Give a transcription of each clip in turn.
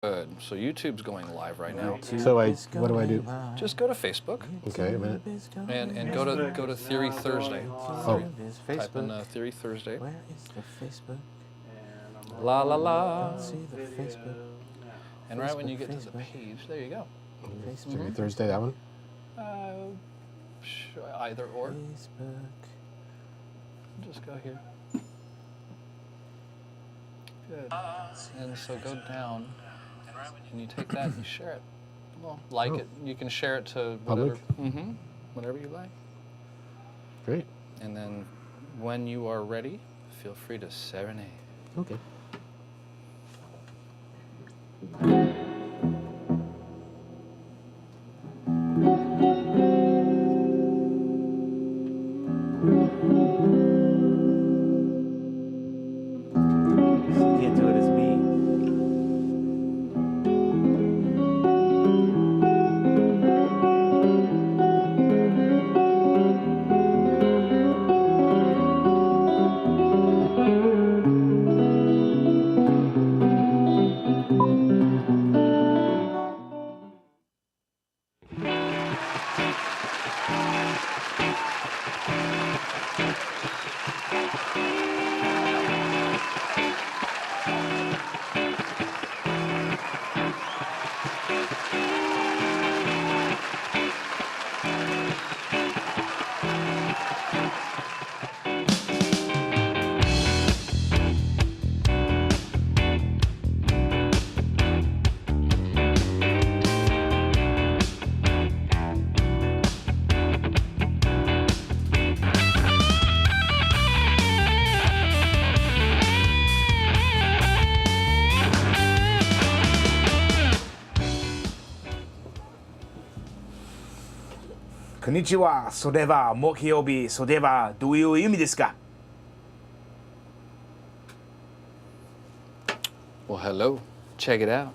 Good. So YouTube's going live right now. So what do I do? Just go to Facebook. Okay, a minute. And go to Theory Thursday. Oh. Type in Theory Thursday. Where is the Facebook? La la la. See the Facebook. And right when you get to the page, there you go. Theory Thursday, that one? Either or. Facebook. Just go here. Good. And so go down, and you take that and you share it. Well, like it. You can share it to whatever. Public? Whatever you like. Great. And then when you are ready, feel free to serenade. Okay. Can't do it as me. Konnichiwa, それは木曜日、それはどういう意味ですか? Well, hello. Check it out.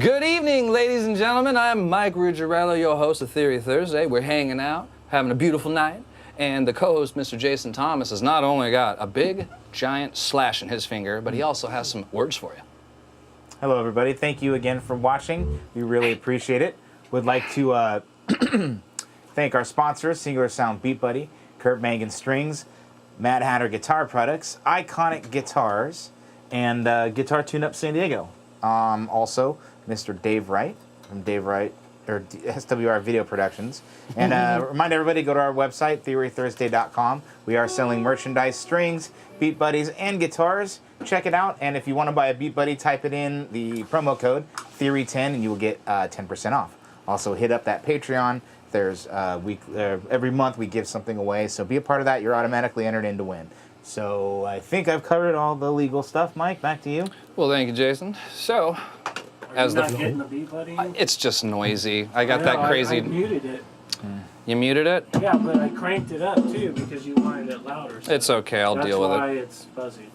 Good evening, ladies and gentlemen. I'm MikeRuggirello, your host of Theory Thursday. We're hanging out, having a beautiful night, and the co-host, Mr. Jason Thomas, has not only got a big, giant slash in his finger, but he also has some words for you. Hello, everybody. Thank you again for watching. We really appreciate it. Would like to thank our sponsors, Singular Sound Beat Buddy, Kurt Mangan Strings, Mad Hatter Guitar Products, Iconic Guitars, and Guitar Tune-Up San Diego. Also, Mr. Dave Wright from Dave Wright, or SWR Video Productions. And remind everybody, go to our website, TheoryThursday.com. We are selling merchandise, strings, Beat Buddies, and guitars. Check it out. And if you want to buy a Beat Buddy, type it in the promo code Theory10, and you will get 10% off. Also, hit up that Patreon. There's every month we give something away, so be a part of that. You're automatically entered in to win. So I think I've covered all the legal stuff. Mike, back to you. Well, thank you, Jason. So, Are you not getting the beat buddy? it's just noisy. I got that crazy. I muted it. You muted it? Yeah, but I cranked it up too because you wanted it louder. So It's okay. I'll deal with That's why it. it's fuzzy.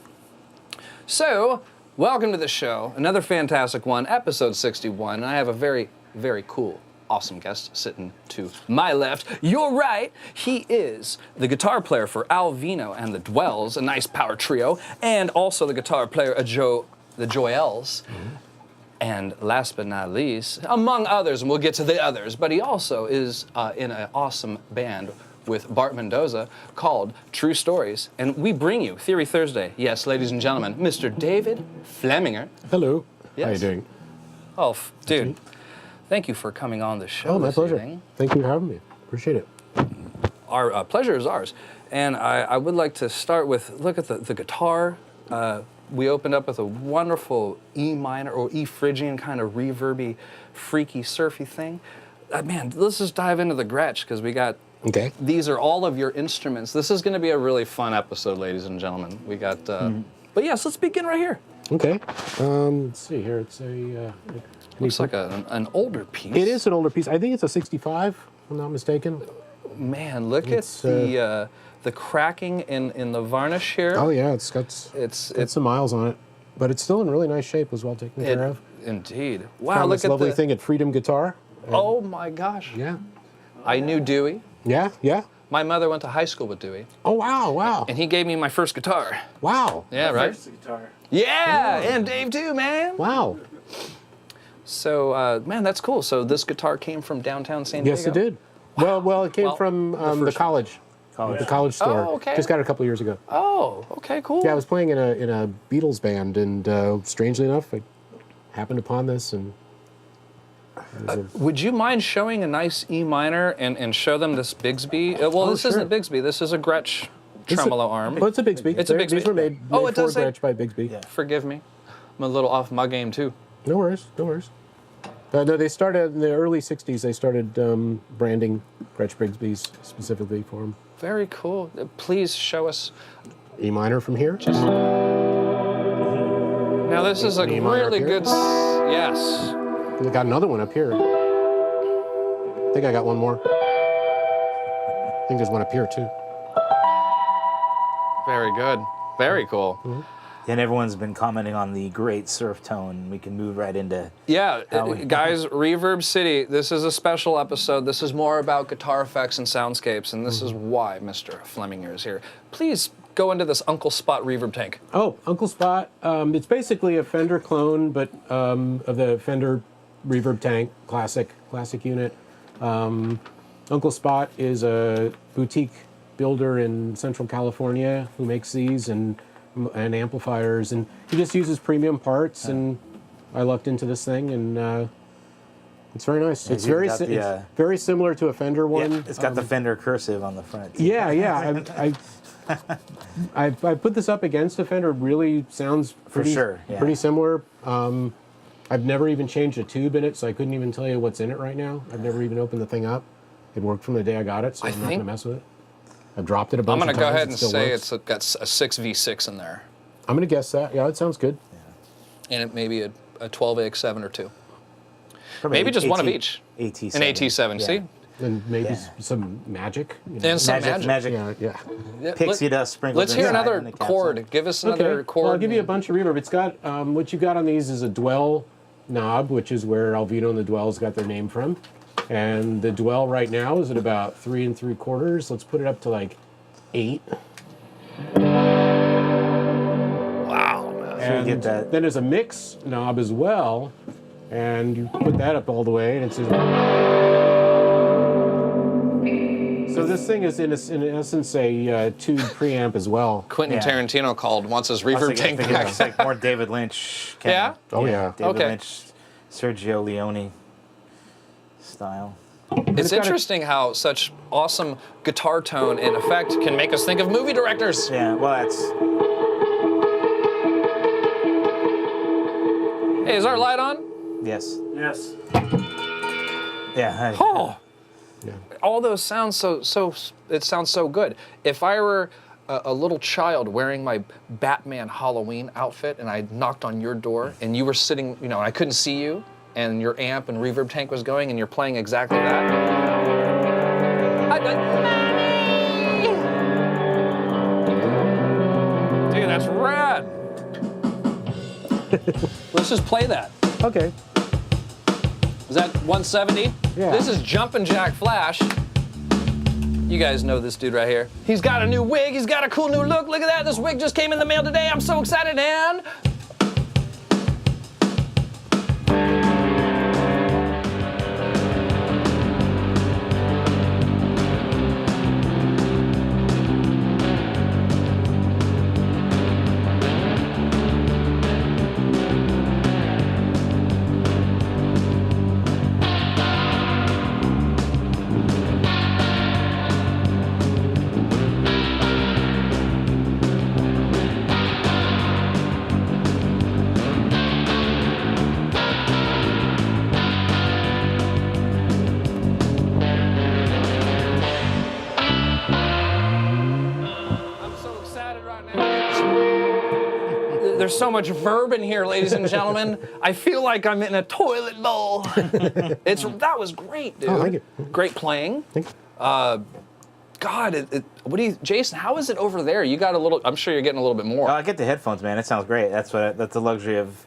So, welcome to the show. Another fantastic one, episode 61. And I have a very, very cool, awesome guest sitting to my left. You're right. He is the guitar player for Alvino and the Dwells, a nice power trio, and also the guitar player of the Joyels. And last but not least, among others, and we'll get to the others, but he also is in an awesome band with Bart Mendoza called True Stories. And we bring you Theory Thursday. Yes, ladies and gentlemen, Mr. David Fleminger. Hello. Yes. How you doing? Oh, dude, thank you for coming on the show. Oh, my this pleasure. evening. Thank you for having me. Appreciate it. Our pleasure is ours. And I would like to start with, look at the guitar. We opened up with a wonderful E minor or E Phrygian kind of reverby, freaky, surfy thing. Man, let's just dive into the Gretsch because we got, Okay. these are all of your instruments. This is going to be a really fun episode, ladies and gentlemen. We got, but yes, let's begin right here. Okay. Let's see here. It's a... Looks like an older piece. It is an older piece. I think it's a 65, if I'm not mistaken. Man, look at It's, the cracking in the varnish here. Oh, yeah. It's got some miles on it. But it's still in really nice shape, was well taken care of. Indeed. Wow, Found look this at lovely the thing at Freedom Guitar. Oh my gosh. Yeah. I knew Dewey. Yeah, yeah. My mother went to high school with Dewey, Oh, wow, wow. and he gave me my first guitar. Wow. Yeah, right? First guitar. Yeah, and Dave too, man. Wow. So, man, that's cool. So this guitar came from downtown San Diego? Yes, it did. Well, it came Well, from the the first college. The college store. Oh, okay. Just got it a couple years ago. Oh, okay, cool. Yeah, I was playing in a Beatles band, and strangely enough, I happened upon this, and it was Would you mind showing a nice E minor and show them this Bigsby? Well, this sure. isn't Bigsby. This is a Gretsch tremolo arm. Well, it's a Bigsby. It's a Bigsby. These were made Oh, it for does say- Gretsch by Bigsby. Forgive me. I'm a little off my game, too. No worries, no worries. No, they started in the early '60s. They started branding Gretsch Bigsby's specifically for them. Very cool. Please show us. E minor from here. Now, this is a E minor really up here? good... Yes. We got another one up here. I think I got one more. I think there's one up here too. Very good. Very cool. And everyone's been commenting on the great surf tone. We can move right into... Yeah, we- guys, Reverb City, this is a special episode. This is more about guitar effects and soundscapes, and this is why Mr. Fleminger is here. Please go into this Uncle Spot reverb tank. Oh, Uncle Spot. It's basically a Fender clone, but of the Fender Reverb Tank classic unit. Uncle Spot is a boutique builder in Central California who makes these and amplifiers, and he just uses premium parts. And I lucked into this thing, and it's very nice. It's you've very got the, it's very similar to a Fender one. Yeah, it's got the Fender cursive on the front. Yeah. I put this up against a Fender. It really sounds pretty, sure, yeah. pretty similar. I've never even changed a tube in it, so I couldn't even tell you what's in it right now. I've never even opened the thing up. It worked from the day I got it, so I'm not going to mess with it. I've dropped it a I'm bunch of going times. to go ahead and it still say works. it's got a 6V6 in there, I'm going to guess that. Yeah, it sounds good. and it may be a 12AX7 or 2. Probably Maybe just one of AT each. AT7. An AT7, Yeah. see? And maybe Yeah. some magic. You know. And some magic. Magic. Yeah. Yeah, Pixie dust sprinkled Let's hear inside another in the capsule. chord. Give us another Okay. chord. Well, I'll give you a bunch of reverb. It's got what you got on these is a Dwell knob, which is where Alvino and the Dwells got their name from. And the Dwell right now is at about 3 3/4. Let's put it up to like 8. Wow, man. And get that. then there's a mix knob as well, and you put that up all the way, and it says. So this thing is in essence a tube preamp as well. Quentin Yeah. Tarantino wants his reverb tank I think back. it's like more David Lynch. Kind Yeah? of, Oh, yeah. David Okay. Lynch, Sergio Leone style. It's got a- interesting how such awesome guitar tone and effect can make us think of movie directors. Yeah, well, that's Hey, is our light on? yes. Yes. Yeah. Oh, Yeah. all those sounds it sounds so good. If I were a little child wearing my Batman Halloween outfit and I knocked on your door and you were sitting, you know, I couldn't see you and your amp and reverb tank was going and you're playing exactly that. I'd be like, "Mommy!" Dude, that's rad. Let's just play that. Okay. Is that 170? Yeah. This is Jumpin' Jack Flash. You guys know this dude right here. He's got a new wig. He's got a cool new look. Look at that. This wig just came in the mail today. I'm so excited, and I'm so excited right now. There's so much verb in here, ladies and gentlemen. I feel like I'm in a toilet bowl. That was great, dude. Oh, thank you. Great playing. Thank you. God, what do you, Jason? How is it over there? You got a little. I'm sure you're getting a little bit more. Oh, I get the headphones, man. It sounds great. That's the luxury of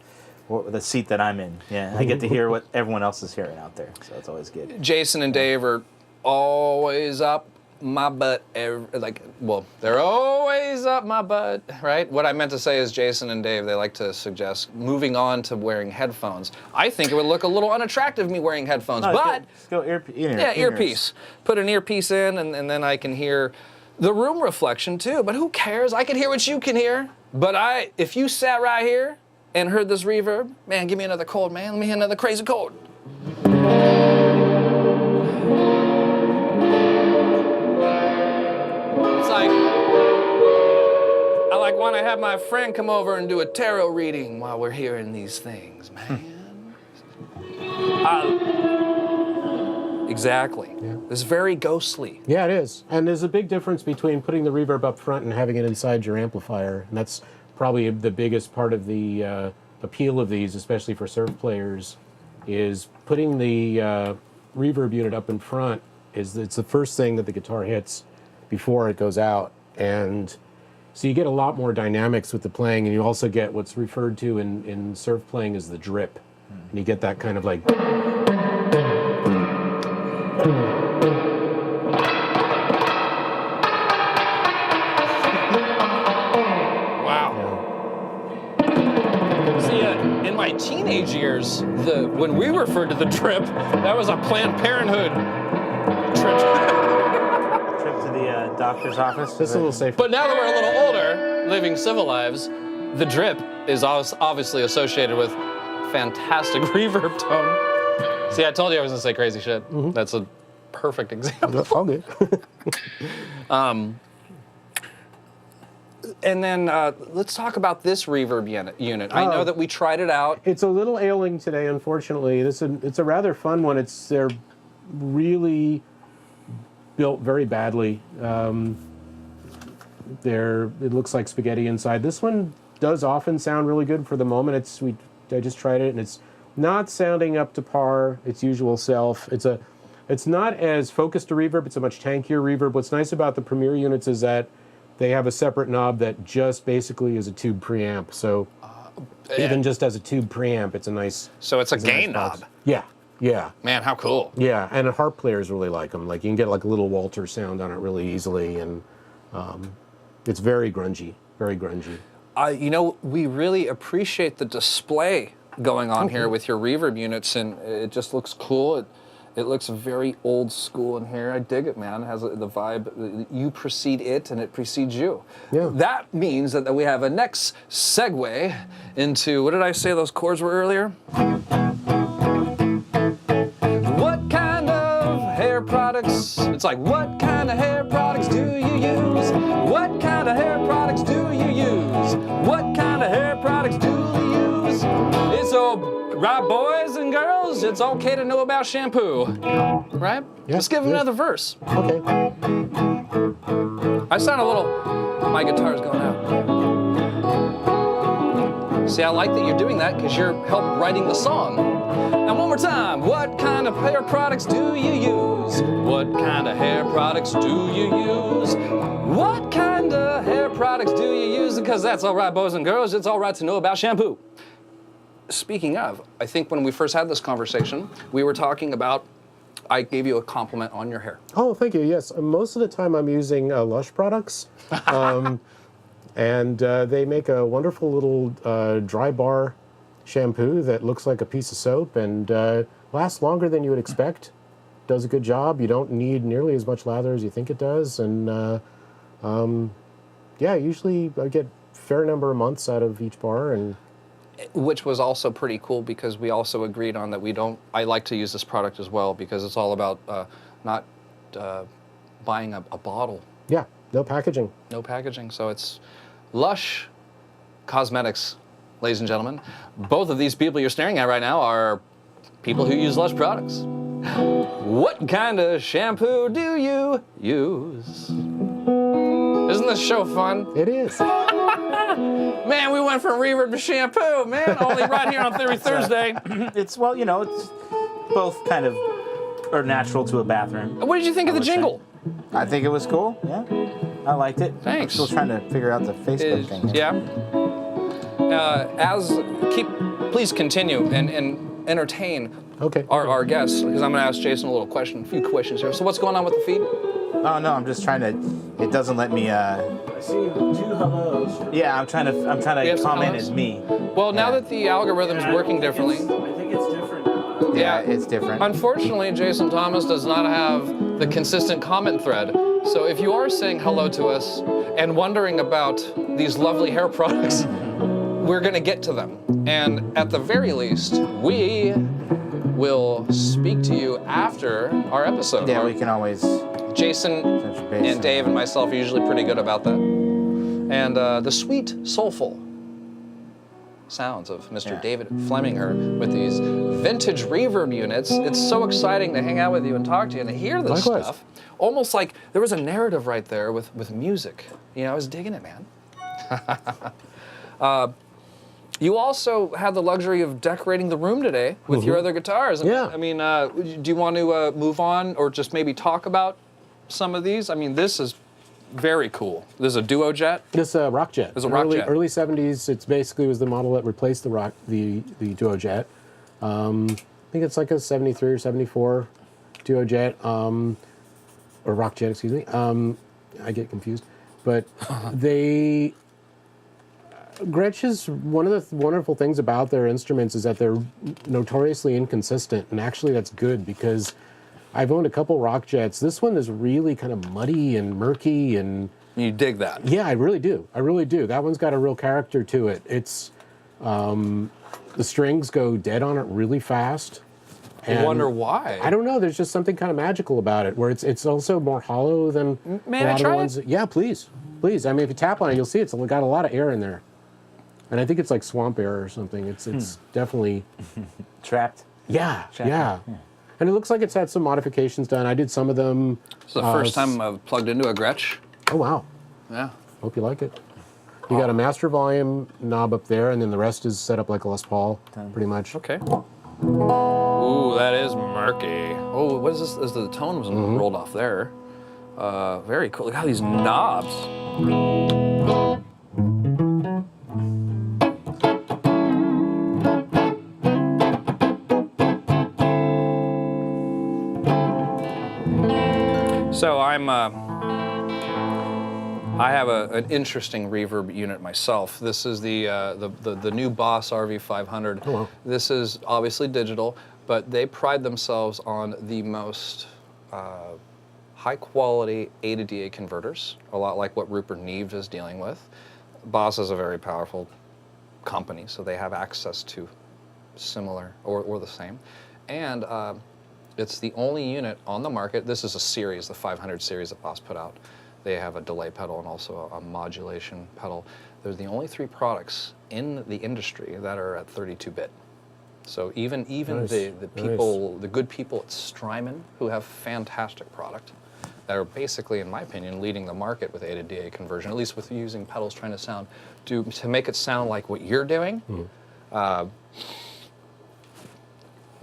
the seat that I'm in. Yeah, I get to hear what everyone else is hearing out there, so it's always good. Jason and Dave are always up my butt. They're always up my butt, right? What I meant to say is Jason and Dave, they like to suggest moving on to wearing headphones. I think it would look a little unattractive me wearing headphones, but Just go earpiece. Put an earpiece in, and then I can hear the room reflection too. But who cares? I can hear what you can hear. But if you sat right here and heard this reverb, man, give me another chord, man. Let me hear another crazy chord. It's like I want to have my friend come over and do a tarot reading while we're hearing these things, man. Exactly. Yeah. It's very ghostly. Yeah, it is. And there's a big difference between putting the reverb up front and having it inside your amplifier. And that's probably the biggest part of the appeal of these, especially for surf players, is putting the reverb unit up in front. It's the first thing that the guitar hits before it goes out. And so you get a lot more dynamics with the playing, and you also get what's referred to in surf playing as the drip. And you get that kind of like... Wow. See, in my teenage years, when we referred to the trip, that was a Planned Parenthood trip. Trip to the doctor's office. Just a little safer. But now that we're a little older, living civil lives, the drip is obviously associated with fantastic reverb tone. See, I told you I was gonna say crazy shit. That's a perfect example. All good. And then let's talk about this reverb unit. I know that we tried it out. It's a little ailing today, unfortunately. It's a rather fun one. They're really built very badly. It looks like spaghetti inside. This one does often sound really good for the moment. I just tried it, and it's not sounding up to par, its usual self. It's not as focused a reverb. It's a much tankier reverb. What's nice about the Premier units is that they have a separate knob that just basically is a tube preamp. So Even just as a tube preamp, it's a nice. So it's a nice gain box. knob. Yeah, yeah, Man, how cool. yeah. And harp players really like them. Like you can get like a little Walter sound on it really easily, and it's very grungy, very grungy. You know, we really appreciate the display going on here with your reverb units, and it just looks cool. It looks very old school in here. I dig it, man. It has the vibe. You precede it, and it precedes you. Yeah. That means that we have a next segue into, what did I say those chords were earlier? What kind of hair products? It's like, what kind of hair products do you use? What kind of hair products do you use? What kind of hair products do you use? It's right, boys and girls, it's okay to know about shampoo. Right? Yeah, Let's give him yeah. another verse. Okay. I sound a little, my guitar's going out. See, I like that you're doing that because you're help writing the song. Now one more time, what kind of hair products do you use? What kind of hair products do you use? What kind of hair products do you use? Because that's all right, boys and girls, it's all right to know about shampoo. Speaking of, I think when we first had this conversation, we were talking about, I gave you a compliment on your hair. Oh, thank you. Yes, most of the time I'm using Lush products, and they make a wonderful little dry bar shampoo that looks like a piece of soap and lasts longer than you would expect. Does a good job. You don't need nearly as much lather as you think it does, and yeah, usually I get a fair number of months out of each bar. And which was also pretty cool because we also agreed on that I like to use this product as well because it's all about not buying a bottle. yeah, no packaging. No packaging. So it's Lush Cosmetics, ladies and gentlemen. Both of these people you're staring at right now are people who use Lush products. What kind of shampoo do you use? Isn't this show fun? It is. Man, we went from reverb to shampoo, man. Only right here on Theory Thursday. It's, well, you know, it's both kind of are natural to a bathroom. What did you think of the would say. jingle? I think it was cool. Yeah, I liked it. Thanks. I'm still trying to figure out the Facebook thing. Yeah. Please continue and entertain Okay. our guests because I'm going to ask Jason a few questions here. So what's going on with the feed? Oh no, I'm just trying to. It doesn't let me. I see 2 hellos. Yeah, I'm trying You to have some comment hellos? as me. Well, now that the algorithm's working differently. I think it's different now. Yeah, it's different. Unfortunately, Jason Thomas does not have the consistent comment thread. So if you are saying hello to us and wondering about these lovely hair products, we're going to get to them. And at the very least, we will speak to you after our episode. Yeah, we can always. Jason touch base. and Dave and myself are usually pretty good about that. And the sweet, soulful sounds of Mr. Yeah. David Fleminger with these vintage reverb units. It's so exciting to hang out with you and talk to you and to hear this Likewise. stuff. Almost like there was a narrative right there with music. You know, I was digging it, man. You also had the luxury of decorating the room today with your other guitars. Yeah. I mean, do you want to move on or just maybe talk about some of these? I mean, this is very cool. This is a Duo Jet. This Rock Jet. It's a Rock Jet. Early 70s. It's basically was the model that replaced the Duo Jet. I think it's like a 73 or 74 Duo Jet, or Rock Jet, excuse me. I get confused, but Gretsch's, one of the wonderful things about their instruments is that they're notoriously inconsistent, and actually that's good because I've owned a couple Rock Jets. This one is really kind of muddy and murky, and You dig that. yeah, I really do. I really do. That one's got a real character to it. It's the strings go dead on it really fast. I wonder why. I don't know. There's just something kind of magical about it, where it's also more hollow than May a I lot try of the ones. Yeah, please. I mean, if you tap on it, you'll see it's got a lot of air in there, and I think it's like swamp air or something. It's definitely Trapped. yeah. And it looks like it's had some modifications done. I did some of them. It's the first time I've plugged into a Gretsch. Oh wow! Yeah. Hope you like it. You got a master volume knob up there, and then the rest is set up like a Les Paul, pretty much. Okay. Ooh, that is murky. Oh, what is this? The tone was rolled off there. Very cool. Look at these knobs. I have an interesting reverb unit myself. This is the new Boss RV500. Oh, wow. This is obviously digital, but they pride themselves on the most high quality A to DA converters, a lot like what Rupert Neve is dealing with. Boss is a very powerful company, so they have access to similar or the same. And it's the only unit on the market. This is a series, the 500 series that Boss put out. They have a delay pedal and also a modulation pedal. They're the only 3 products in the industry that are at 32-bit. So even Nice. the people, the good people at Strymon, who have fantastic product, that are basically, in my opinion, leading the market with A to DA conversion, at least with using pedals trying to sound, to make it sound like what you're doing.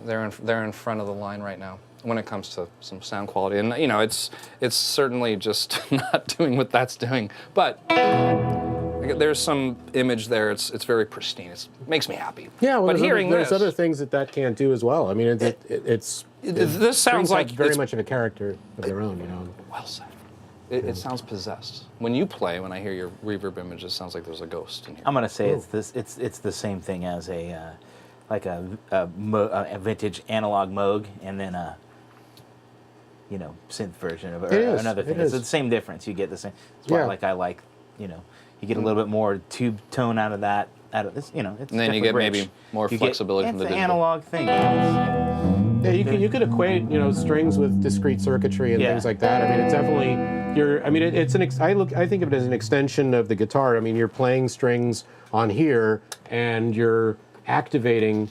They're in front of the line right now when it comes to some sound quality. And you know, it's certainly just not doing what that's doing, but there's some image there. It's very pristine. It makes me happy. Yeah, well, but hearing there's other things that can't do as well. I mean, this sounds strings like have very it's much of a character of their own, you know. well said. It sounds possessed. When you play, when I hear your reverb image, it sounds like there's a ghost in here. I'm gonna say it's the same thing as a vintage analog Moog, and then a synth version of another thing. It's the same difference. You get the same. That's why I like you get a little bit more tube tone out of that. It's and then you get rich. maybe more flexibility from the It's an digital. analog thing. Yeah, you could equate strings with discrete circuitry and things like that. I mean, it's definitely I think of it as an extension of the guitar. I mean, you're playing strings on here and you're activating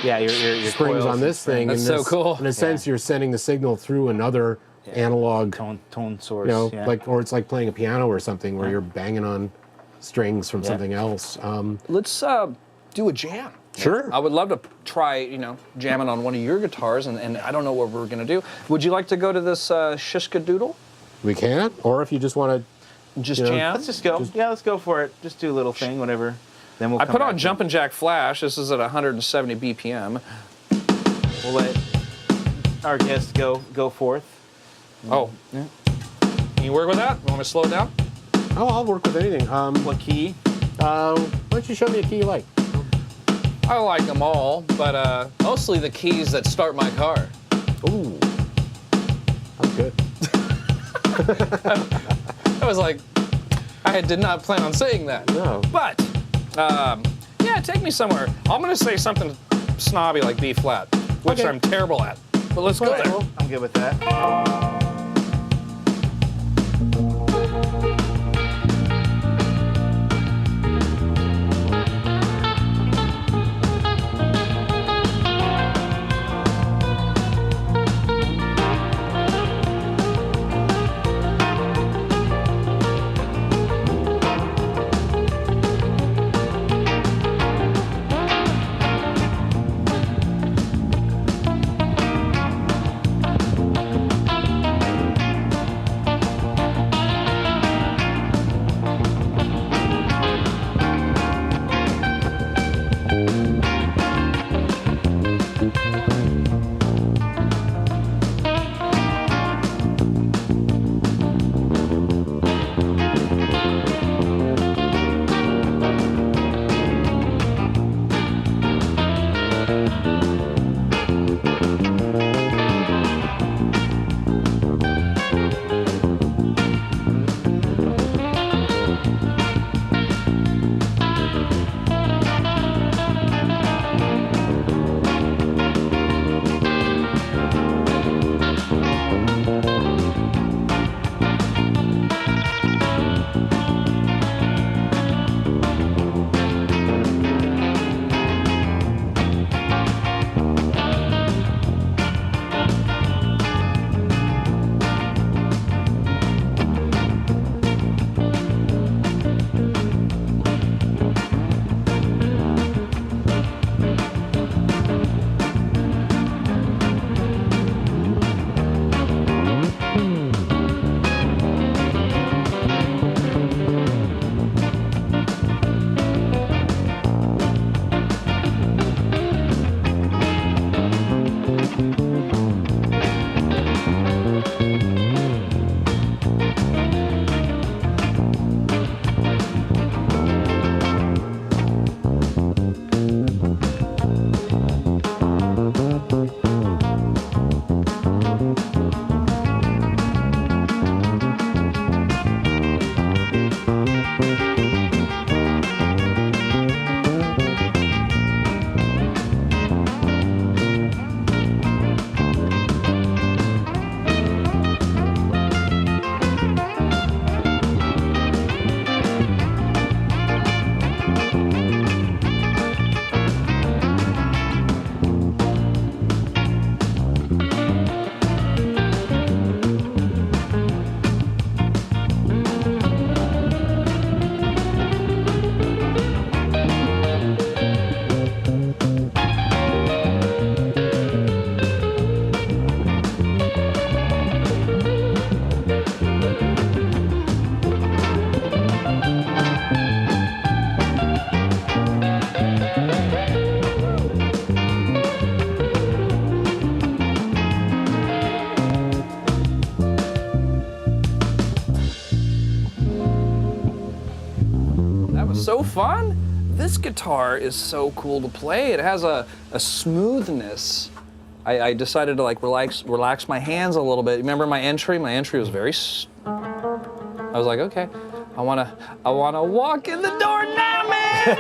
your strings coils on and this thing. That's so cool. In a sense, you're sending the signal through another analog tone source. or it's like playing a piano or something where you're banging on strings from something else. Let's do a jam. Sure. I would love to try, jamming on one of your guitars, and I don't know what we're going to do. Would you like to go to this Shishka Doodle? We can, or if you just want to Just jam? Let's just go. Let's go for it. Just do a little thing, whatever. Then we'll. I come put back on to Jumpin' Jack Flash. This is at 170 BPM. We'll let our guest go forth. Oh. Yeah. Can you work with that? Want me to slow it down? Oh, I'll work with anything. What key? Why don't you show me a key you like? I like them all, but mostly the keys that start my car. Ooh, that's good. I was like, I did not plan on saying that. No. But, take me somewhere. I'm going to say something snobby like B flat, which Okay. I'm terrible at. But let's go there. I'm good with that. was so fun. This guitar is so cool to play. It has a smoothness. I decided to like relax my hands a little bit. Remember my entry? My entry was very. I was like, okay, I wanna walk in the door now, man.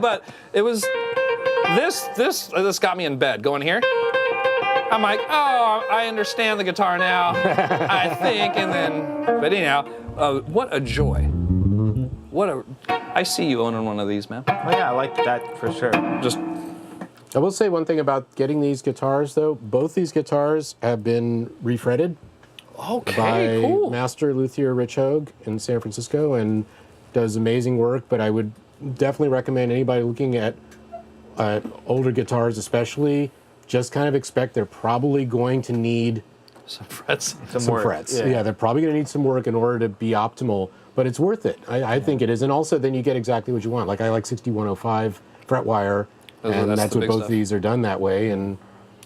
But it was this got me in bed. Going here. I'm like, oh, I understand the guitar now, I think, and then, but anyhow, what a joy. I see you owning one of these, man. Oh yeah, I like that for sure. Just, I will say one thing about getting these guitars, though. Both these guitars have been refretted okay, by cool. master luthier Rich Hogue in San Francisco, and does amazing work. But I would definitely recommend anybody looking at older guitars, especially, just kind of expect they're probably going to need Some frets. some work. frets. Yeah. Yeah, they're probably going to need some work in order to be optimal, but it's worth it. I think it is. And also then you get exactly what you want. Like I like 6105 fret wire, and that's the what big both stuff. of these are done that way. And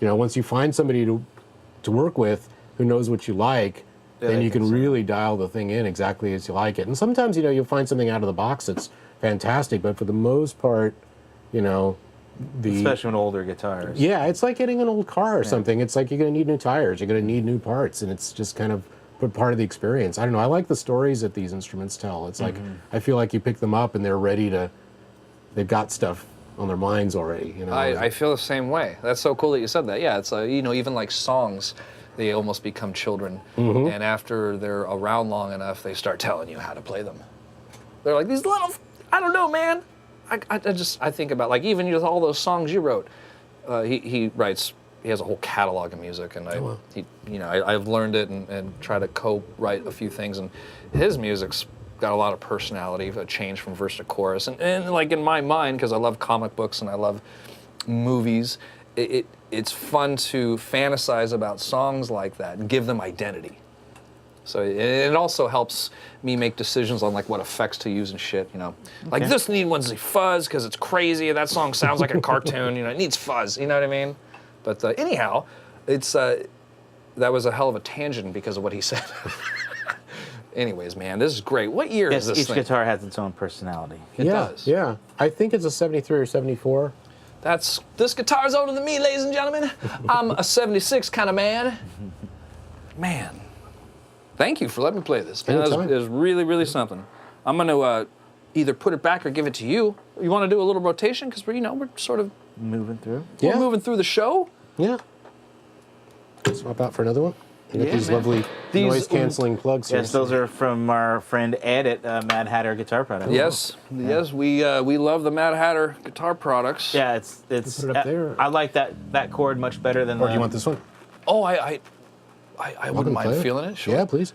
once you find somebody to work with who knows what you like, then they you can can sell. really dial the thing in exactly as you like it. And sometimes, you'll find something out of the box that's fantastic, but for the most part, Especially on older guitars. yeah, it's like getting an old car or something. It's like you're going to need new tires, you're going to need new parts, and it's just kind of part of the experience. I don't know. I like the stories that these instruments tell. It's like I feel like you pick them up and they're ready to. They've got stuff on their minds already. I feel the same way. That's so cool that you said that. Yeah, it's even like songs, they almost become children, and after they're around long enough, they start telling you how to play them. They're like these little. I don't know, man. I think about like even with all those songs you wrote. He writes. He has a whole catalog of music, and I've learned it and try to co-write a few things. And his music's got a lot of personality, a change from verse to chorus. And like in my mind, because I love comic books and I love movies, it's fun to fantasize about songs like that and give them identity. So it also helps me make decisions on like what effects to use and shit, Like this needs a fuzz because it's crazy. That song sounds like a cartoon, it needs fuzz, you know what I mean? But anyhow, it's that was a hell of a tangent because of what he said. Anyways, man, this is great. What year is this Each thing? guitar has its own personality. It does. Yeah. I think it's a 73 or 74. This guitar's older than me, ladies and gentlemen. I'm a 76 kind of man. Man. Thank you for letting me play this. Man, Anytime. it was really, really something. I'm going to either put it back or give it to you. You want to do a little rotation? Because we're sort of Moving through. Yeah. we're moving through the show. Yeah. Swap out for another one. You got Yeah, these man. lovely These- noise-canceling plugs here. Yes, those are from our friend Ed at Mad Hatter Guitar Products. Yes, we love the Mad Hatter guitar products. Yeah, it's. Put it up there. I like that chord much better than. Or do you want this one? Oh, I wouldn't Welcome, mind play it. feeling it. Sure. Yeah, please.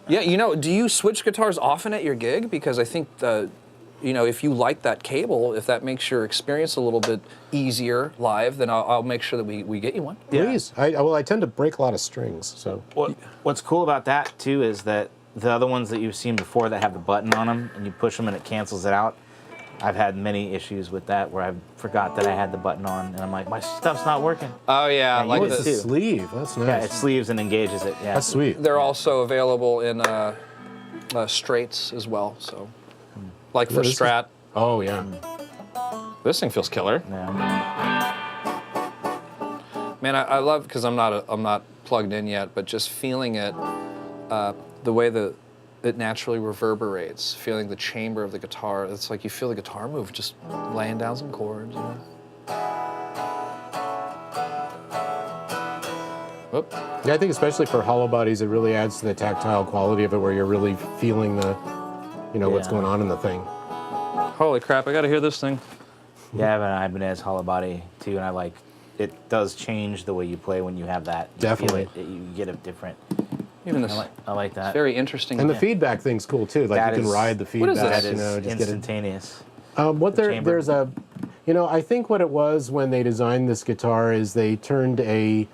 Yeah, do you switch guitars often at your gig? Because I think if you like that cable, if that makes your experience a little bit easier live, then I'll make sure that we get you one. Yeah. Please. I tend to break a lot of strings, so. What's cool about that too is that the other ones that you've seen before that have the button on them and you push them and it cancels it out. I've had many issues with that where I forgot that I had the button on and I'm like, my stuff's not working. Oh yeah, you like would It's a too. sleeve. That's nice. Yeah, it sleeves and engages it. Yeah, That's sweet. they're also available in straights as well. So, like for this is- Strat, Oh, yeah. this thing feels killer. Yeah. Man, I love because I'm not plugged in yet, but just feeling it, the way it naturally reverberates, feeling the chamber of the guitar. It's like you feel the guitar move, just laying down some chords. Whoop. Yeah, I think especially for hollow bodies, it really adds to the tactile quality of it, where you're really feeling the, what's Yeah. going on in the thing. Holy crap! I gotta hear this thing. Yeah, I have an Ibanez hollow body too, and I like it. Does change the way you play when you have that. You Definitely. feel it, you get a different. Even this, I like that. very interesting. And the feedback thing's cool too. Like That you can is- ride the What is feedback. this? That is Just get it. instantaneous. What chamber. there's a, I think what it was when they designed this guitar is they turned a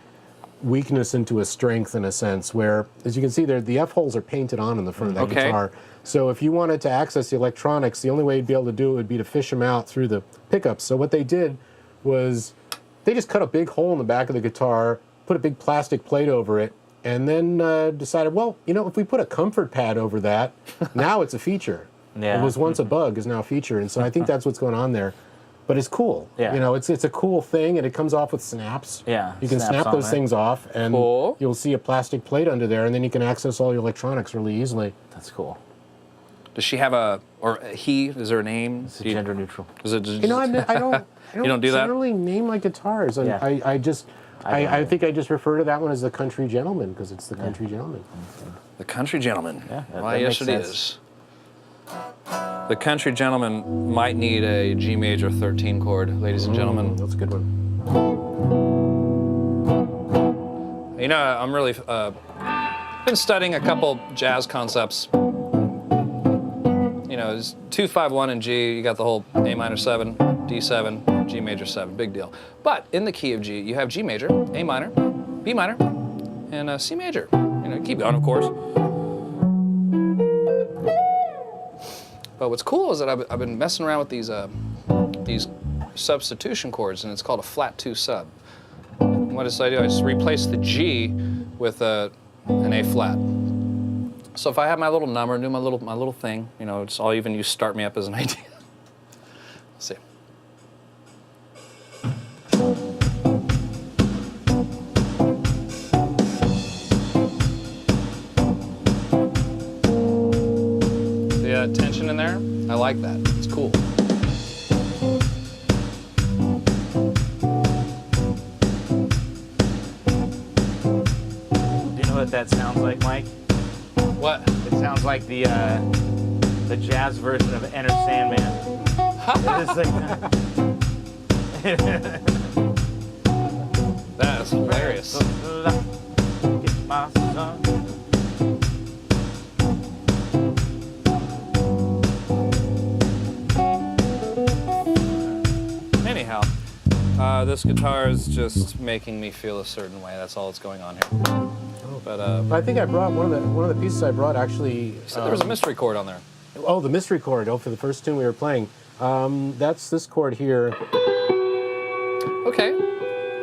weakness into a strength in a sense. Where, as you can see there, the F holes are painted on in the front of that Okay. guitar. So if you wanted to access the electronics, the only way you'd be able to do it would be to fish them out through the pickups. So what they did was they just cut a big hole in the back of the guitar, put a big plastic plate over it, and then decided, well, if we put a comfort pad over that, now it's a feature. It was once a bug, is now a feature, and so I think that's what's going on there. But it's cool. Yeah. You know, it's a cool thing, and it comes off with snaps. Yeah, You can snaps snap on those it. things off, and Cool. you'll see a plastic plate under there, and then you can access all your electronics really easily. That's cool. Does she have or he? Is there a name? It's gender neutral. Is it just, You know, I don't You don't do that? generally name my guitars, and Yeah. I just. I I think I just refer to that one as the Country Gentleman because it's the Country Gentleman. The Country Gentleman? Yeah, Why, that yes, makes it sense. is. The Country Gentleman might need a G major 13 chord, ladies and gentlemen. That's a good one. You know, I'm really been studying a couple jazz concepts. You know, it's 2-5-1 in G. You got the whole A minor 7, D7, G major 7, big deal. But in the key of G, you have G major, A minor, B minor, and C major. You know, keep going, of course. But what's cool is that I've been messing around with these substitution chords, and it's called a flat 2 sub. And what I do, I just replace the G with an A flat. So if I have my little number, do my little thing, you know, I'll even use Start Me Up as an idea. Let's see. The tension in there, I like that. It's cool. Do you know what that sounds like, Mike? What? It sounds like the jazz version of Enter Sandman. It's like That is hilarious. Get my son. Anyhow, this guitar is just making me feel a certain way. That's all that's going on here. But I think I brought one of the pieces I brought actually. so there was a mystery chord on there. Oh, the mystery chord. Oh, for the first tune we were playing. That's this chord here. Okay.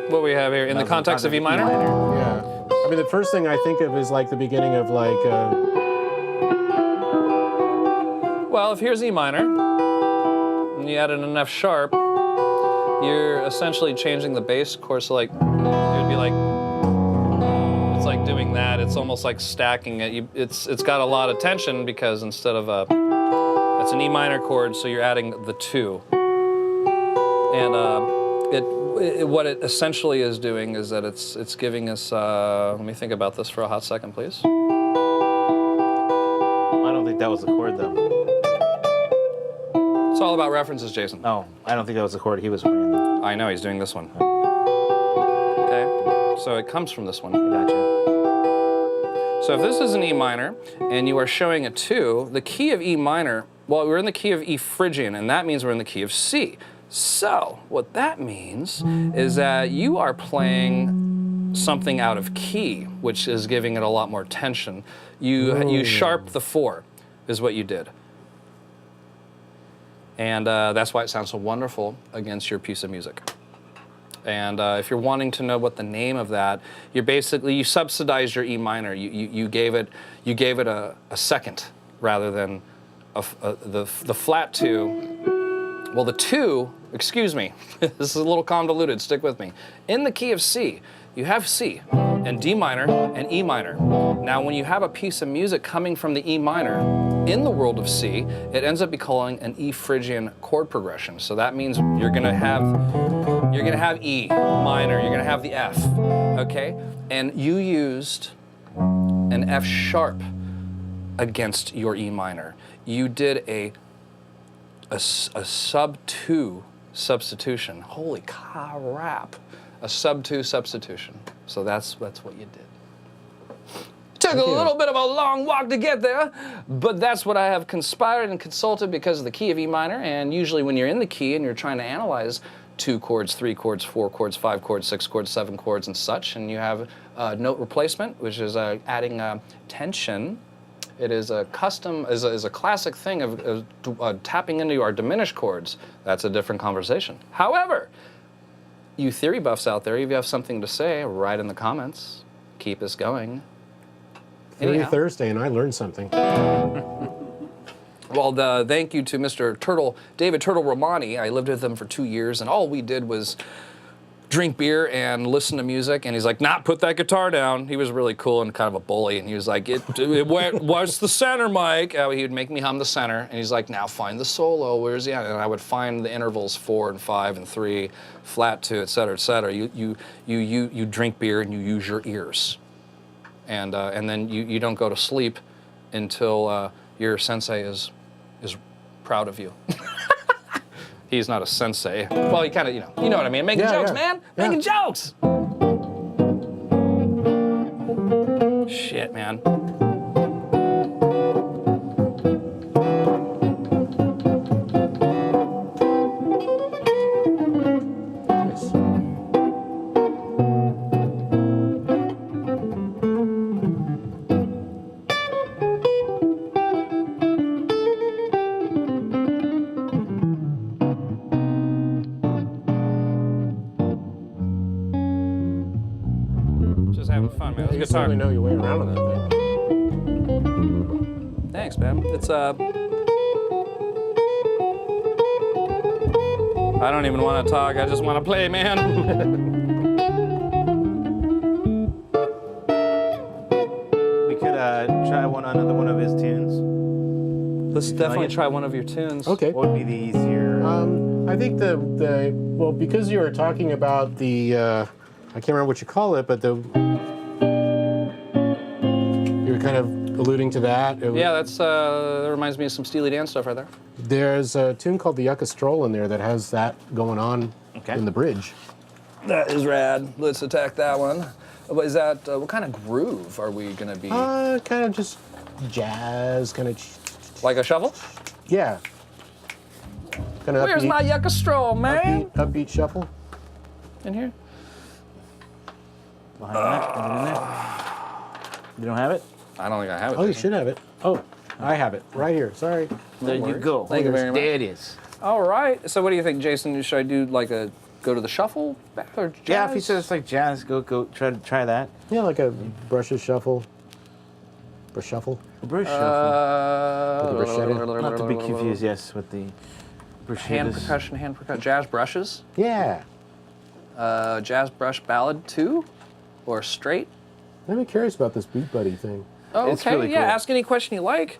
What we have here in the context of E minor? Yeah. I mean, the first thing I think of is like the beginning of like. Well, if here's E minor, and you added enough sharp, you're essentially changing the bass chord. So like, it would be like, it's like doing that. It's almost like stacking it. It's got a lot of tension because instead of it's an E minor chord, so you're adding the 2. And what it essentially is doing is that it's giving us. Let me think about this for a hot second, please. I don't think that was the chord, though. It's all about references, Jason. Oh, I don't think that was the chord he was playing, though. I know, he's doing this one. Okay, so it comes from this one. Gotcha. So if this is an E minor, and you are showing a 2, the key of E minor, well, we're in the key of E Phrygian, and that means we're in the key of C. So what that means is that you are playing something out of key, which is giving it a lot more tension. You sharp the 4, is what you did. And that's why it sounds so wonderful against your piece of music. And if you're wanting to know what the name of that, you subsidized your E minor. You gave it a second rather than the flat 2. Well, the 2, excuse me, this is a little convoluted. Stick with me. In the key of C, you have C and D minor and E minor. Now, when you have a piece of music coming from the E minor in the world of C, it ends up becoming an E Phrygian chord progression. So that means you're gonna have E minor, you're gonna have the F, okay? And you used an F sharp against your E minor. You did a sub 2 substitution. Holy crap. A sub 2 substitution. So that's what you did. Took a little bit of a long walk to get there, but that's what I have conspired and consulted because of the key of E minor. And usually when you're in the key and you're trying to analyze 2 chords, 3 chords, 4 chords, 5 chords, 6 chords, 7 chords, and such, and you have note replacement, which is adding tension. It is a custom, is a classic thing of tapping into our diminished chords. That's a different conversation. However, you theory buffs out there, if you have something to say, write in the comments. Keep us going. Theory Thursday, and I learned something. Well, thank you to Mr. David Turtle Romani. I lived with him for 2 years, and all we did was drink beer and listen to music. And he's like, "Nah, put that guitar down." He was really cool and kind of a bully. And he was like, "What's the center, Mike?" He would make me hum the center. And he's like, "Now find the solo. Where's the?" And I would find the intervals 4 and 5 and 3, flat 2, et cetera, et cetera. You drink beer and you use your ears, and then you don't go to sleep until your sensei is proud of you. He's not a sensei. Well, he kind of, you know what I mean. Making jokes, man. Making jokes. Shit, man. Nice. Just having fun, man. It was a You good talk. certainly know your way around on that thing. Thanks, man. It's I don't even want to talk. I just want to play, man. We could try another one of his tunes. Let's definitely it? try one of your tunes. Okay. What would be the easier? I think well, because you were talking about the I can't remember what you call it, but you were kind of alluding to that. Yeah, that reminds me of some Steely Dan stuff right there. There's a tune called the Yucca Stroll in there that has that going on in the bridge. That is rad. Let's attack that one. What is that? What kind of groove are we gonna be? Kind of just jazz, kind of. Like a shuffle? Yeah. Kind of Where's my yucca stroll, man? upbeat shuffle. In here? Behind that? Is it in there? You don't have it? I don't think I have it. Oh, you Jason. should have it. Oh, I have it right here. Sorry. There you worries. go. Thank you very much. There it is. All right. So what do you think, Jason? Should I do like go to the shuffle back or jazz? Yeah, if he says it's like jazz, go try that. Yeah, like a brushes shuffle. Brush shuffle. Brush shuffle. With the bruschetta. Not to be confused, yes, with the hand bruschettas. percussion, jazz brushes, Yeah. jazz brush ballad 2, or straight. I'm curious about this Beat Buddy thing. Oh, It's okay. really Yeah, cool. ask any question you like.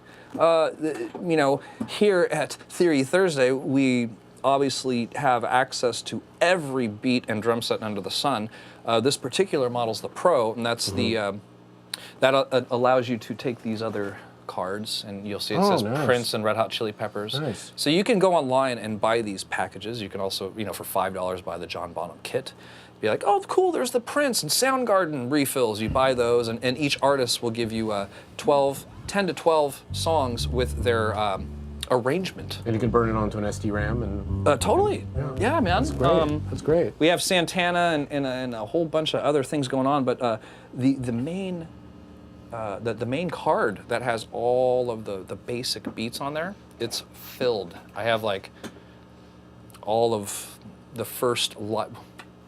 Here at Theory Thursday, we obviously have access to every beat and drum set under the sun. This particular model's the Pro, and that's that allows you to take these other cards, and you'll see it says nice. Prince and Red Hot Chili Peppers. Nice. So you can go online and buy these packages. You can also, for $5 buy the John Bonham kit. Be like, oh, cool, there's the Prince and Soundgarden refills. You buy those, and each artist will give you 10 to 12 songs with their arrangement. And you can burn it onto an SD RAM and. Totally. Yeah, man. That's great. That's great. We have Santana and a whole bunch of other things going on, but the main card that has all of the basic beats on there, it's filled. I have like all of the first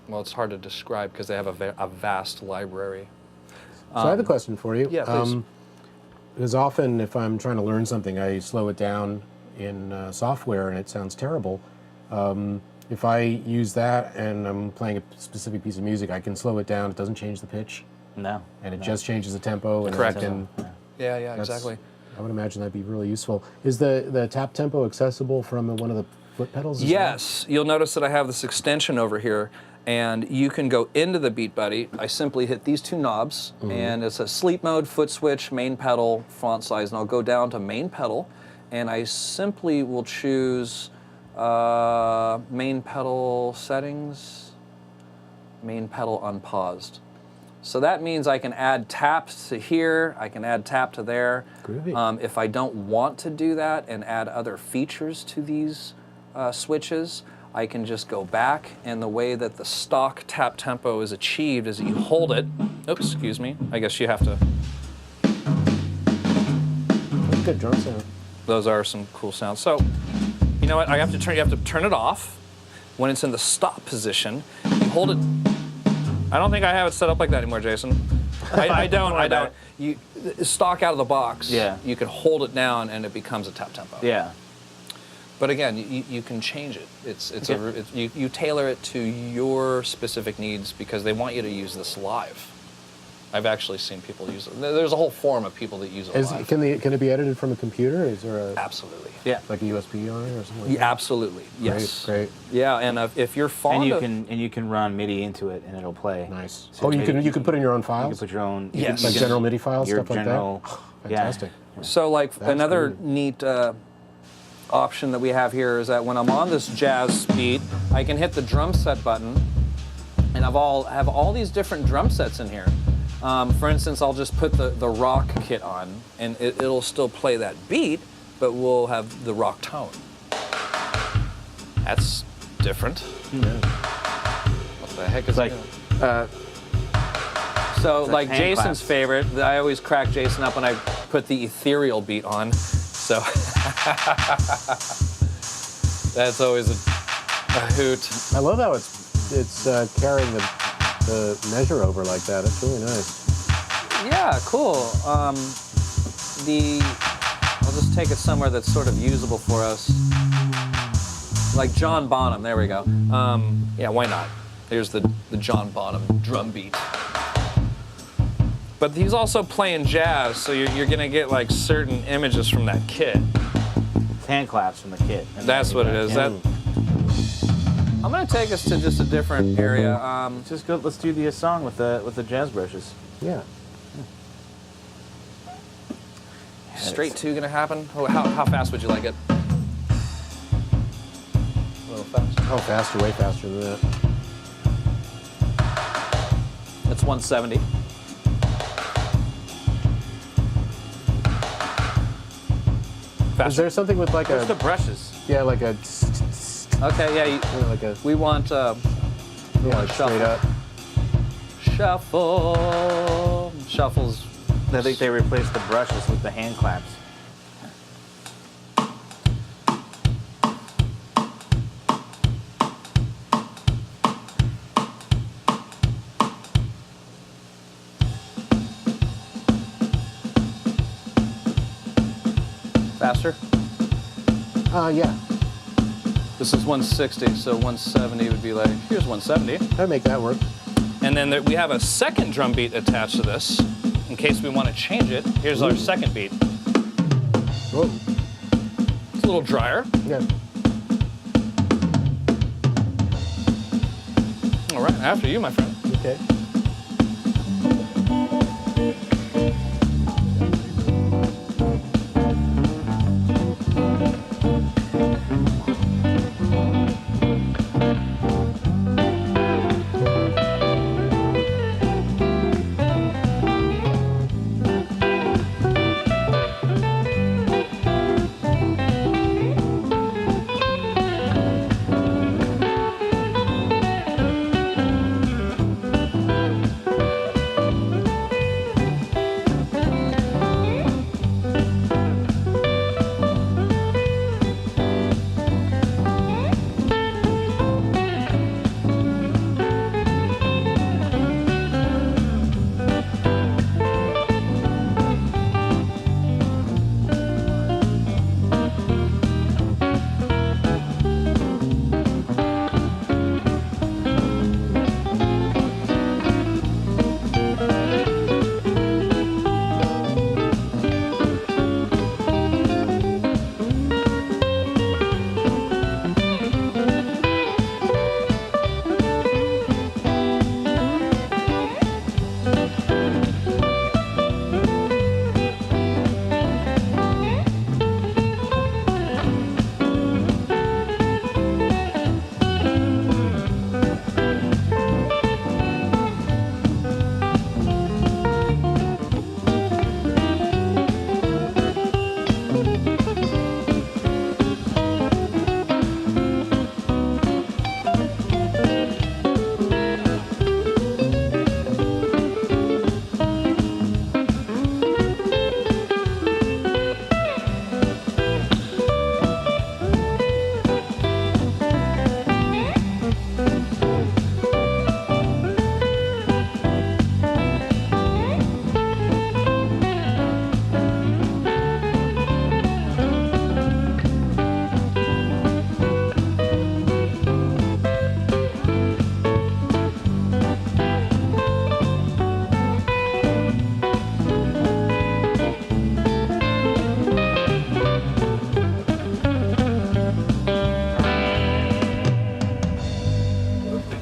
well, it's hard to describe because they have a vast library. So I have a question for you. Yeah, please. Because often if I'm trying to learn something, I slow it down in software and it sounds terrible. If I use that and I'm playing a specific piece of music, I can slow it down. It doesn't change the pitch. No. And it just changes the tempo. And Correct. I can, Yeah, that's- exactly. I would imagine that'd be really useful. Is the tap tempo accessible from one of the foot pedals as Yes, you'll notice that I have this extension over here, and you can go into the Beat Buddy. I simply hit these two knobs, and it's a sleep mode, foot switch, main pedal, font size, and I'll go down to main pedal, and I simply will choose main pedal settings, main pedal unpaused. So that means I can add taps to here, I can add tap to there. Groovy. If I don't want to do that and add other features to these switches, I can just go back, and the way that the stock tap tempo is achieved is that you hold it. Oops, excuse me. I guess you have to. That's a good drum sound. Those are some cool sounds. So, you know what? You have to turn it off. When it's in the stop position, you hold it. I don't think I have it set up like that anymore, Jason. I don't. stock out of the box, Yeah. you can hold it down and it becomes a tap tempo. Yeah. But again, you can change it. Okay. You tailor it to your specific needs because they want you to use this live. I've actually seen people use it. There's a whole forum of people that use it live. Can it be edited from a computer? Is there a Absolutely. Yeah. like a USB on it or something? Like Yeah, absolutely. Yes. Great. Yeah, and if you're fond of And you can run MIDI into it and it'll play. Nice. So Oh, you MIDI- can put in your own You files. can put your own. Yes. You Like can- general MIDI files, your stuff like general, that. Fantastic. So like That's another cool. neat option that we have here is that when I'm on this jazz beat, I can hit the drum set button, and have all these different drum sets in here. For instance, I'll just put the rock kit on, and it'll still play that beat, but we'll have the rock tone. That's different. Yeah. What the heck is Like, that? So like like hand Jason's claps. favorite, I always crack Jason up when I put the ethereal beat on. So that's always a hoot. I love how it's carrying the measure over like that. It's really nice. Yeah, cool. I'll just take it somewhere that's sort of usable for us. Like John Bonham, there we go. Yeah, why not? Here's the John Bonham drum beat. But he's also playing jazz, so you're gonna get like certain images from that kit. hand claps from the kit. And That's what it is. yeah. I'm gonna take us to just a different area. Just go. Let's do the song with the jazz brushes. Yeah. Straight 2 gonna happen? How fast would you like it? A little fast. Oh, faster, way faster than that. It's 170. Is there something with like Where's the a brushes? like a Okay, yeah. like a We want like straight up? Shuffle. Shuffles. I think they replaced the brushes with the hand claps. Faster. Yeah. This is 160, so 170 would be like, here's 170. I'd make that work. And then we have a second drum beat attached to this. In case we want to change it, here's our second beat. Whoa. It's a little drier. Yeah. All right, after you, my friend. Okay.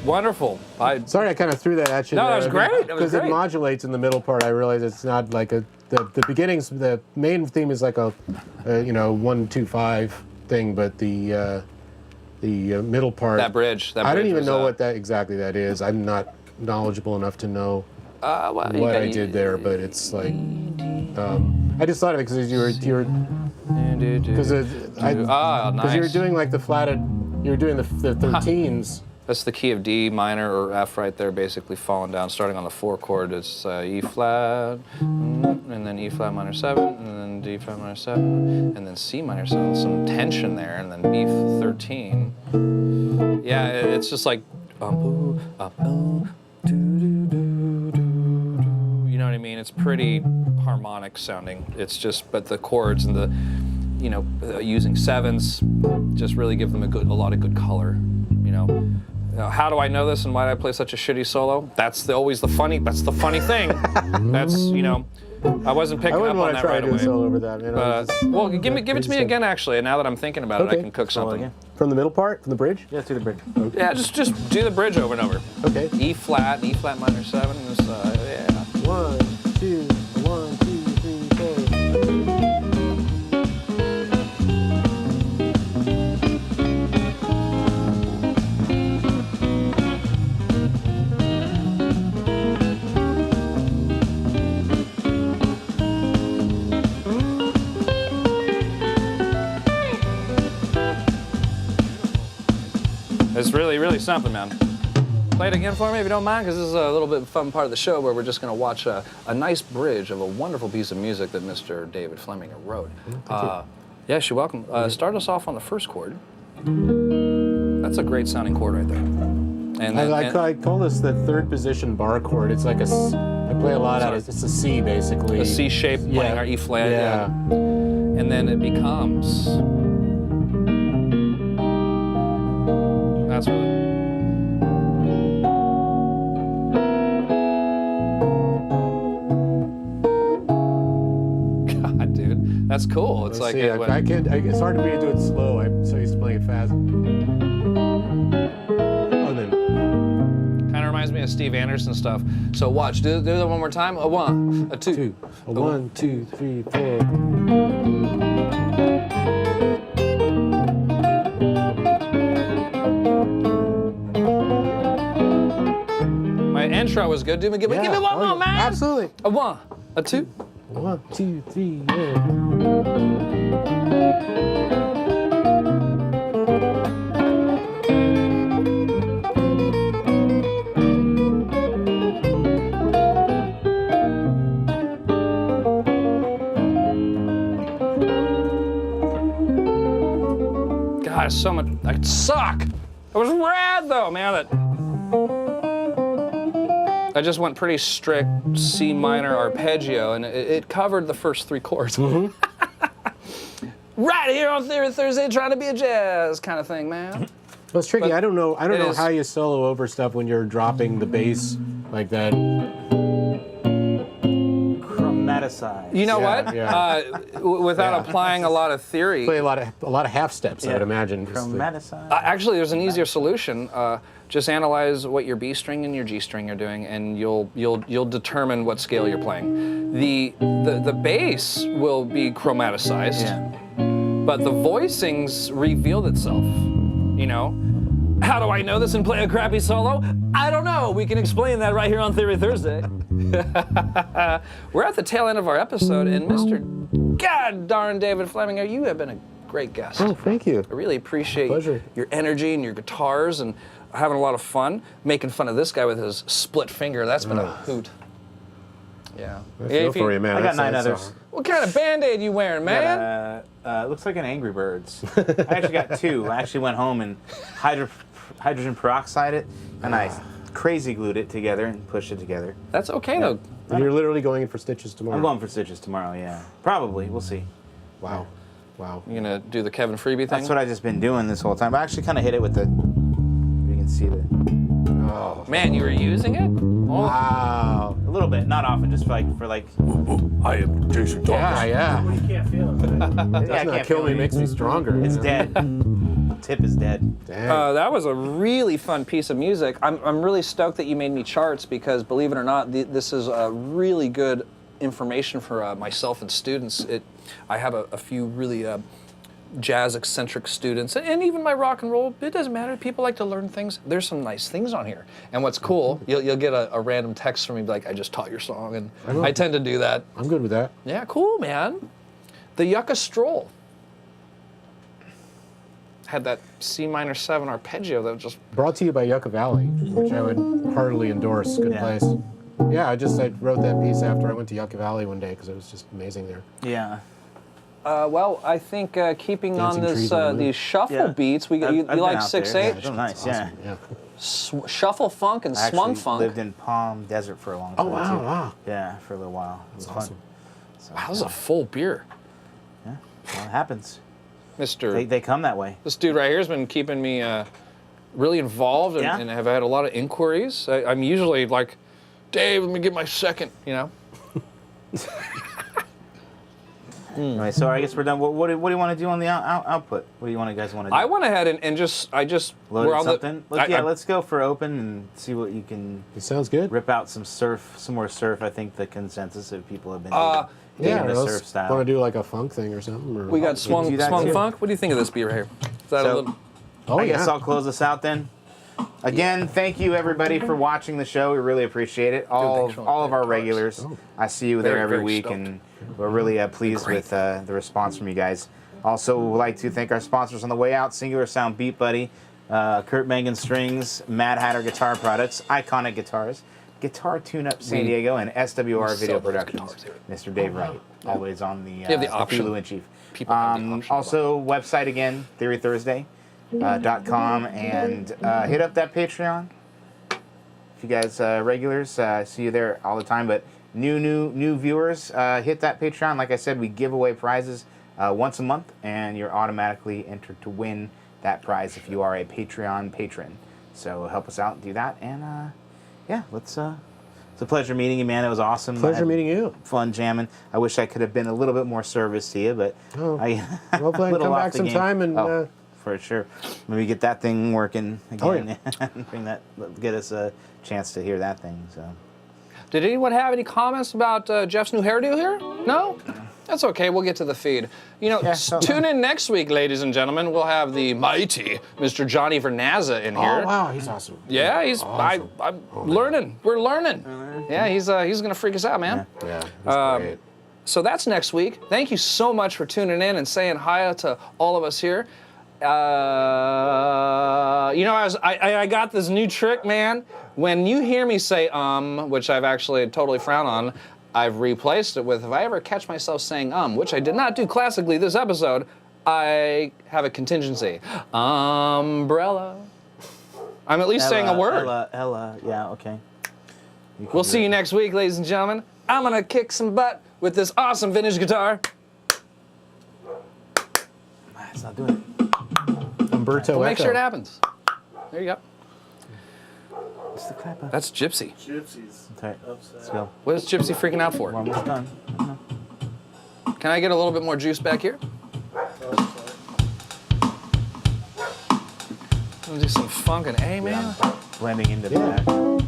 Wonderful. Sorry, I kind of threw that at you. No, that was great. That was Because it great. modulates in the middle part. I realize it's not like the beginnings. The main theme is like a 1-2-5 thing, but the middle part. That bridge. I don't even know what that is. I'm not knowledgeable enough to know what I did there, but it's like I just thought of it because you were because nice. you were doing like the flatted. You were doing the 13s. That's the key of D minor or F right there, basically falling down, starting on the 4 chord. It's E flat, and then E flat minor 7, and then D flat minor 7, and then C minor 7. Some tension there, and then B 13. Yeah, it's just like, you know what I mean? It's pretty harmonic sounding. It's just, but the chords and the, using 7s just really give them a lot of good color, How do I know this and why did I play such a shitty solo? That's always the funny thing. That's, I wasn't picking up on that right away. I wouldn't want to try to do a solo over that. Well, give it to me again, actually. And now that I'm thinking about it, I can cook something. Again. From the middle part? From the bridge? Yeah, through the bridge. Okay. Yeah, just do the bridge over and over. Okay. E flat minor 7. Yeah. 1, 2, 1, 2, 3, 4. It's really, really something, man. Play it again for me if you don't mind, because this is a little bit fun part of the show where we're just going to watch a nice bridge of a wonderful piece of music that Mr. David Fleminger wrote. Yes, you're welcome. Start us off on the first chord. That's a great sounding chord right there. And then, I call this the third position bar chord. It's like I play a lot out of it's a C basically. a C shape playing our E flat. Yeah. And then it becomes. That's really. God, dude, that's cool. It's like it's hard for me to do it slow. I'm so used to playing it fast. Oh, then. Kind of reminds me of Steve Anderson stuff. So watch, do that one more time. A 1, a 2. A 1, 2, 3, 4. My intro was good. Give me one more, man. Absolutely. A 1, a 2. 1, 2, 3, yeah. God, so much. I could suck. It was rad though, man. I just went pretty strict C minor arpeggio, and it covered the first 3 chords. Mm-hmm. Right here on Theory Thursday, trying to be a jazz kind of thing, man. Well, it's tricky. But I don't know is- how you solo over stuff when you're dropping the bass like that. Chromaticized. You know Yeah, what? yeah. Without applying a lot of theory. Play a lot of half steps. I would imagine. Just the- Chromaticized. Actually, there's an easier solution. Just analyze what your B string and your G string are doing, and you'll determine what scale you're playing. The bass will be chromaticized, but the voicings revealed itself. How do I know this and play a crappy solo? I don't know. We can explain that right here on Theory Thursday. We're at the tail end of our episode, and Mr. God darn David Fleminger, you have been a great guest. Oh, thank you. I really appreciate Pleasure. your energy and your guitars and having a lot of fun. Making fun of this guy with his split finger. That's been a hoot. Yeah. I feel for you, man. I got That's 9 others. awesome. What kind of Band-Aid you wearing, man? It looks like an Angry Birds. I actually got 2. I actually went home and hydrogen peroxide it, and I crazy glued it together and pushed it together. That's okay, though. And you're literally going in for stitches tomorrow. I'm going for stitches tomorrow, yeah. Probably. We'll see. Wow. Wow. You're going to do the Kevin Freebie thing? That's what I've just been doing this whole time. I actually kind of hit it with the... You can see the... Oh. Man, you were using it? Oh. Wow. A little bit, not often, just for like... I am Jason Thomas. Yeah. You can't feel it. Yeah, I Does not can't kill feel me, it. makes me stronger. It's you know? dead. tip is dead. Dang. That was a really fun piece of music. I'm really stoked that you made me charts because, believe it or not, this is really good information for myself and students. I have a few really jazz-eccentric students, and even my rock and roll. It doesn't matter. People like to learn things. There's some nice things on here. And what's cool, you'll get a random text from me like, I just taught your song, and I tend to do that. I'm good with that. Yeah, cool, man. The Yucca Stroll had that C minor 7 arpeggio that was just... Brought to you by Yucca Valley, which I would heartily endorse. Good place. Yeah, I wrote that piece after I went to Yucca Valley one day because it was just amazing there. Yeah. Well, I think keeping Dancing on this trees on the these shuffle beats, you I've been like out 6/8? there. It's nice, Awesome. yeah. Shuffle funk and I swung actually funk. lived in Palm Desert for a long time, Oh, too. wow. Yeah, for a little while. It was Awesome. fun. So, Wow, this is a full beer. yeah, well, it happens. Mr. They come that way. This dude right here has been keeping me really involved and, Yeah? and have had a lot of inquiries. I'm usually like, Dave, let me get my second, you know? Anyway, so I guess we're done. What do you want to do on the output? What do you guys want to do? I went ahead and just Loaded we're on something? Let's go for open and see what you can It sounds good. rip out some more surf. I think the consensus of people have been Uh, digging the surf Want style. to do like a funk thing or something? Or... we got swung do that too. funk. What do you think of this beer right here? Is that a So- little... Oh, I yeah. guess I'll close this out then. Again, thank you everybody for watching the show. We really appreciate it. thanks for All of our guitars. regulars. Oh. I see you there Very, every very week, stoked. and we're really pleased with the response from you guys. Also, we'd like to thank our sponsors on the way out: Singular Sound Beat Buddy, Kurt Mangan Strings, Mad Hatter Guitar Products, Iconic Guitars, Guitar Tune Up San Diego, and SWR Video sell those Productions. guitars here. Mr. Dave Wright, always on the have the option. Cthulhu in Chief. People have the option. Also, website again, TheoryThursday.com, and hit up that Patreon. If you guys regulars, I see you there all the time, but new viewers, hit that Patreon. Like I said, we give away prizes once a month, and you're automatically entered to win that prize if you are a Patreon patron. So help us out and do that, and yeah, let's. It's a pleasure meeting you, man. It was awesome. Pleasure meeting you. Fun jamming. I wish I could have been a little bit more service to you, but Oh, well, plan to come back sometime and for sure. Maybe get that thing working again. Oh, Get us a chance to hear that thing. So. Did anyone have any comments about Jeff's new hairdo here? No? That's okay, we'll get to the feed. You know, tune in next week, ladies and gentlemen. We'll have the mighty Mr. Johnny Vernazza in here. Oh, wow, he's awesome. Yeah, he's Awesome. I'm learning. We're learning. Yeah, he's gonna freak us out, man. Yeah, that's great. So that's next week. Thank you so much for tuning in and saying hi to all of us here. You know, I got this new trick, man. When you hear me say which I've actually totally frowned on, I've replaced it with, if I ever catch myself saying which I did not do classically this episode, I have a contingency. Umbrella. I'm at least saying a word. Ella, yeah, okay. We'll see you next week, ladies and gentlemen. I'm gonna kick some butt with this awesome vintage guitar. It's not doing it. Umberto We'll make Eco. sure it happens. There you go. It's the clap up. That's Gypsy. Gypsies. Okay, Upset. let's go. What is Gypsy freaking out for? We're almost done. Can I get a little bit more juice back here? Let's do some funk and A, man. Blending into Yeah. that.